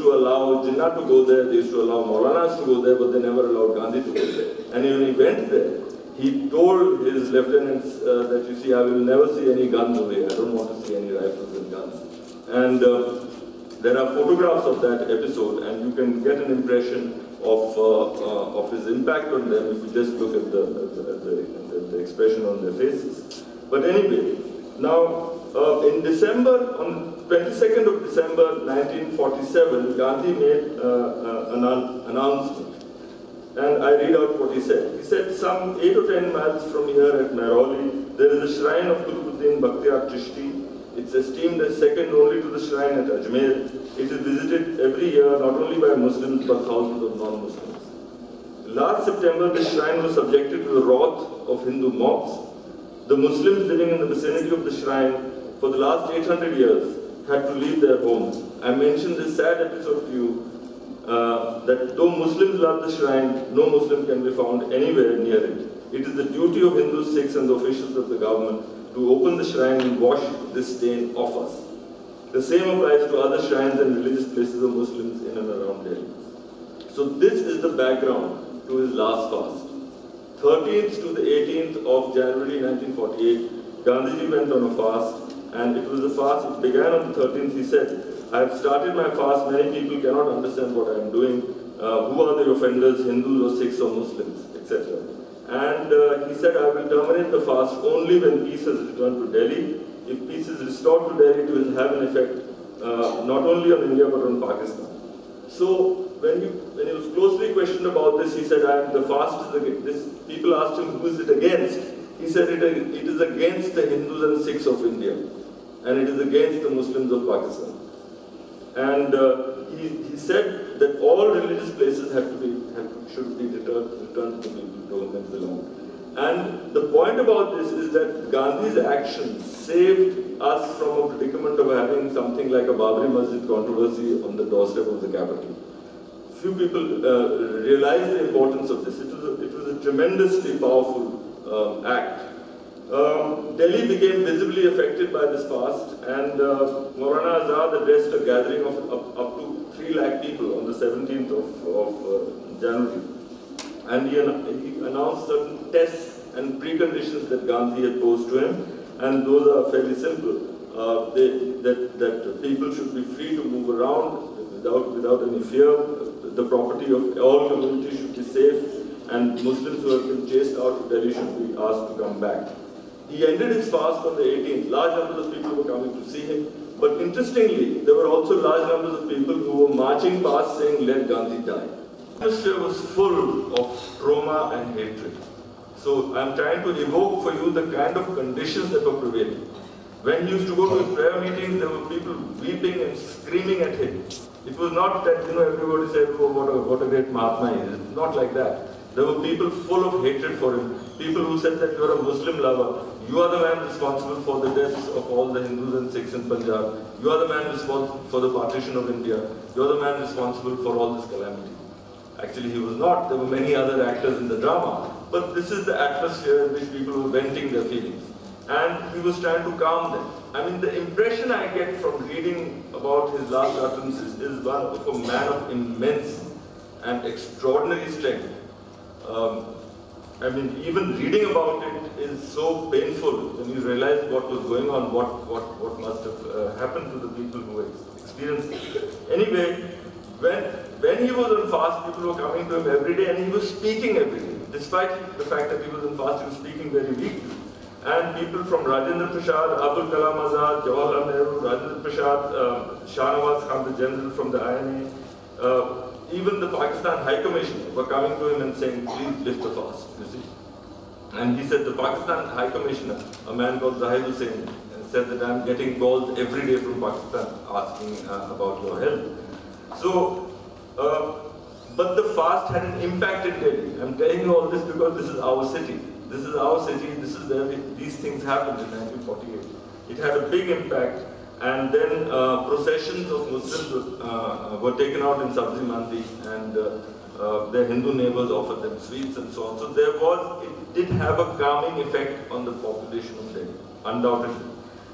to allow Jinnah to go there, they used to allow Maulanas to go there, but they never allowed Gandhi to go there. And when he went there, he told his lieutenants that, you see, I will never see any guns away. I don't want to see any rifles and guns. And there are photographs of that episode, and you can get an impression of his impact on them if you just look at the expression on their faces. But anyway, now in December, on 22nd of December 1947, Gandhi made an announcement. And I read out what he said. He said, some 8 or 10 miles from here at Mehrauli, there is a shrine of Qutbuddin Bakhtiar Chishti. It's esteemed as second only to the shrine at Ajmer. It is visited every year not only by Muslims but thousands of non-Muslims. Last September, the shrine was subjected to the wrath of Hindu mobs. The Muslims living in the vicinity of the shrine for the last 800 years had to leave their homes. I mentioned this sad episode to you, that though Muslims love the shrine, no Muslim can be found anywhere near it. It is the duty of Hindus, Sikhs and the officials of the government to open the shrine and wash this stain off us. The same applies to other shrines and religious places of Muslims in and around Delhi. So this is the background to his last fast. 13th to the 18th of January 1948, Gandhiji went on a fast, and it was a fast, it began on the 13th, he said, I have started my fast, many people cannot understand what I am doing, who are the offenders, Hindus or Sikhs or Muslims, etc. And he said, I will terminate the fast only when peace has returned to Delhi. If peace is restored to Delhi, it will have an effect not only on India but on Pakistan. So when he was closely questioned about this, he said, the fast is against this. People asked him, who is it against? He said, it is against the Hindus and Sikhs of India, and it is against the Muslims of Pakistan. And he said that all religious places should be returned to the people to whom they belong. And the point about this is that Gandhi's actions saved us from a predicament of having something like a Babri Masjid controversy on the doorstep of the capital. Few people realize the importance of this. It was a tremendously powerful act. Delhi became visibly affected by this fast, and Maulana Azad addressed a gathering of up to 3 lakh people on the 17th of January. And he announced certain tests and preconditions that Gandhi had posed to him, and those are fairly simple. That people should be free to move around without any fear. The property of all communities should be safe, and Muslims who have been chased out of Delhi should be asked to come back. He ended his fast on the 18th. Large numbers of people were coming to see him. But interestingly, there were also large numbers of people who were marching past saying, let Gandhi die. The atmosphere was full of trauma and hatred. So I'm trying to evoke for you the kind of conditions that were prevailing. When he used to go to his prayer meetings, there were people weeping and screaming at him. It was not that, everybody said, oh, what a great Mahatma he is. Not like that. There were people full of hatred for him. People who said that you are a Muslim lover. You are the man responsible for the deaths of all the Hindus and Sikhs in Punjab. You are the man responsible for the partition of India. You are the man responsible for all this calamity. Actually, he was not. There were many other actors in the drama. But this is the atmosphere in which people were venting their feelings. And he was trying to calm them. I mean, the impression I get from reading about his last utterances is one of a man of immense and extraordinary strength. I mean, even reading about it is so painful when you realize what was going on, what must have happened to the people who experienced it. Anyway, when he was on fast, people were coming to him every day, and he was speaking every day. Despite the fact that he was on fast, he was speaking very weakly. And people from Rajendra Prasad, Abdul Kalam Azad, Jawaharlal Nehru, Rajendra Prasad, Shah Nawaz Khan, the general from the INA, even the Pakistan High Commissioner were coming to him and saying, please lift the fast, you see. And he said, the Pakistan High Commissioner, a man called Zahid Hussain, said that I'm getting calls every day from Pakistan asking about your health. So, but the fast had an impact in Delhi. I'm telling you all this because this is our city. This is our city, this is where these things happened in 1948. It had a big impact. And then processions of Muslims were taken out in Sabzi Mandi, and their Hindu neighbors offered them sweets and so on. So it did have a calming effect on the population of Delhi, undoubtedly.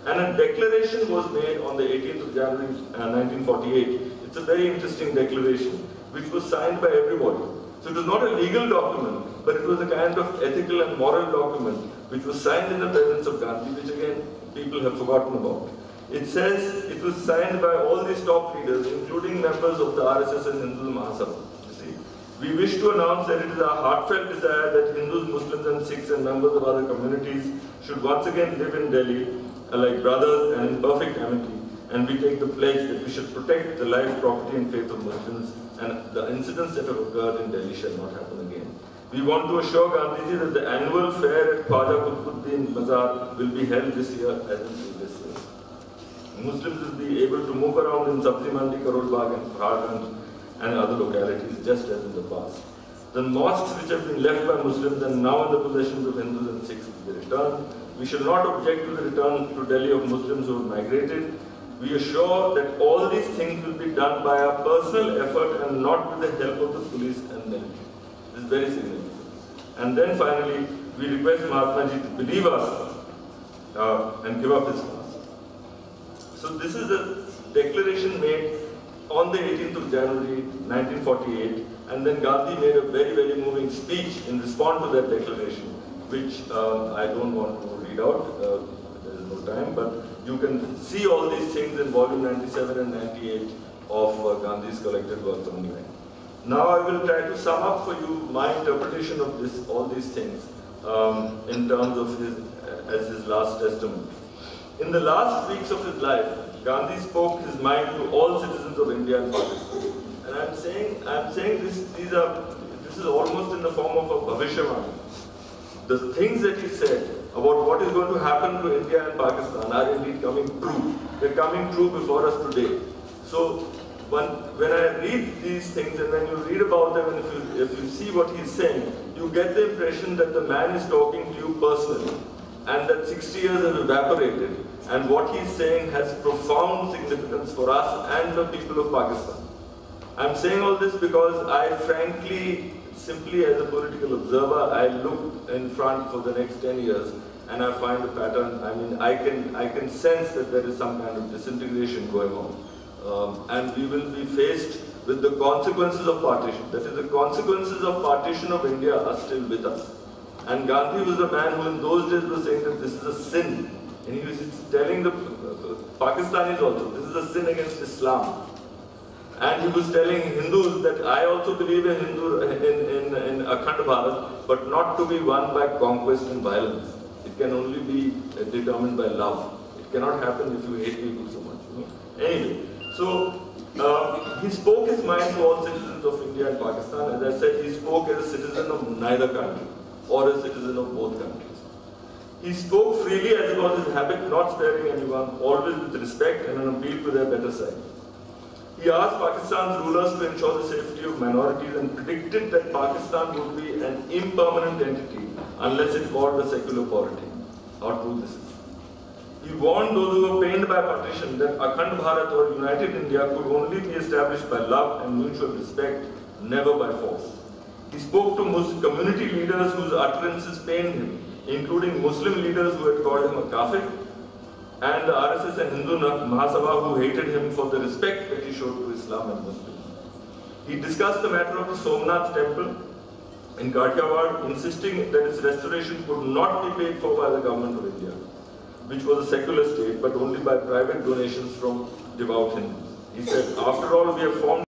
And a declaration was made on the 18th of January 1948. It's a very interesting declaration, which was signed by everybody. So it was not a legal document, but it was a kind of ethical and moral document, which was signed in the presence of Gandhi, which again, people have forgotten about. It says it was signed by all these top leaders, including members of the RSS and Hindu Mahasabha. You see, we wish to announce that it is our heartfelt desire that Hindus, Muslims and Sikhs and members of other communities should once again live in Delhi like brothers and in perfect amity. And we take the pledge that we should protect the life, property and faith of Muslims, and the incidents that have occurred in Delhi shall not happen again. We want to assure Gandhiji that the annual fair at Khwaja Qutbuddin Bazaar will be held this year as in previous years. Muslims will be able to move around in Sabzi Mandi, Karol Bagh and Paharganj and other localities just as in the past. The mosques which have been left by Muslims and now in the possessions of Hindus and Sikhs will be returned. We shall not object to the return to Delhi of Muslims who have migrated. We assure that all these things will be done by our personal effort and not with the help of the police and military. This is very significant. And then finally, we request Mahatma Ji to believe us and give up his fast. So this is the declaration made on the 18th of January 1948, and then Gandhi made a very, very moving speech in response to that declaration, which I don't want to read out, there is no time, but you can see all these things in volume 97 and 98 of Gandhi's collected works online. Now I will try to sum up for you my interpretation of this, all these things in terms of his last testament. In the last weeks of his life, Gandhi spoke his mind to all citizens of India and Pakistan. And I'm saying this is almost in the form of a bhavishyavani. The things that he said about what is going to happen to India and Pakistan are indeed coming true. They're coming true before us today. So when I read these things and when you read about them and if you see what he's saying, you get the impression that the man is talking to you personally and that 60 years have evaporated and what he's saying has profound significance for us and the people of Pakistan. I'm saying all this because I frankly, simply as a political observer, I look in front for the next 10 years and I find a pattern. I mean, I can sense that there is some kind of disintegration going on. And we will be faced with the consequences of partition. That is, the consequences of partition of India are still with us. And Gandhi was a man who in those days was saying that this is a sin. And he was telling the Pakistanis also, this is a sin against Islam. And he was telling Hindus that I also believe in Akhand Bharat, but not to be won by conquest and violence. It can only be determined by love. It cannot happen if you hate people so much. You know? Anyway, so he spoke his mind to all citizens of India and Pakistan. As I said, he spoke as a citizen of neither country or a citizen of both countries. He spoke freely as it was his habit, not sparing anyone, always with respect and an appeal to their better side. He asked Pakistan's rulers to ensure the safety of minorities and predicted that Pakistan would be an impermanent entity unless it fought the secular polity. How true this is. He warned those who were pained by partition that Akhand Bharat or United India could only be established by love and mutual respect, never by force. He spoke to community leaders whose utterances pained him, including Muslim leaders who had called him a kafir, and the RSS and Hindu Mahasabha who hated him for the respect that he showed to Islam and Muslims. He discussed the matter of the Somnath temple in Kathiawad, insisting that its restoration could not be paid for by the government of India, which was a secular state, but only by private donations from devout Hindus. He said, after all, we have formed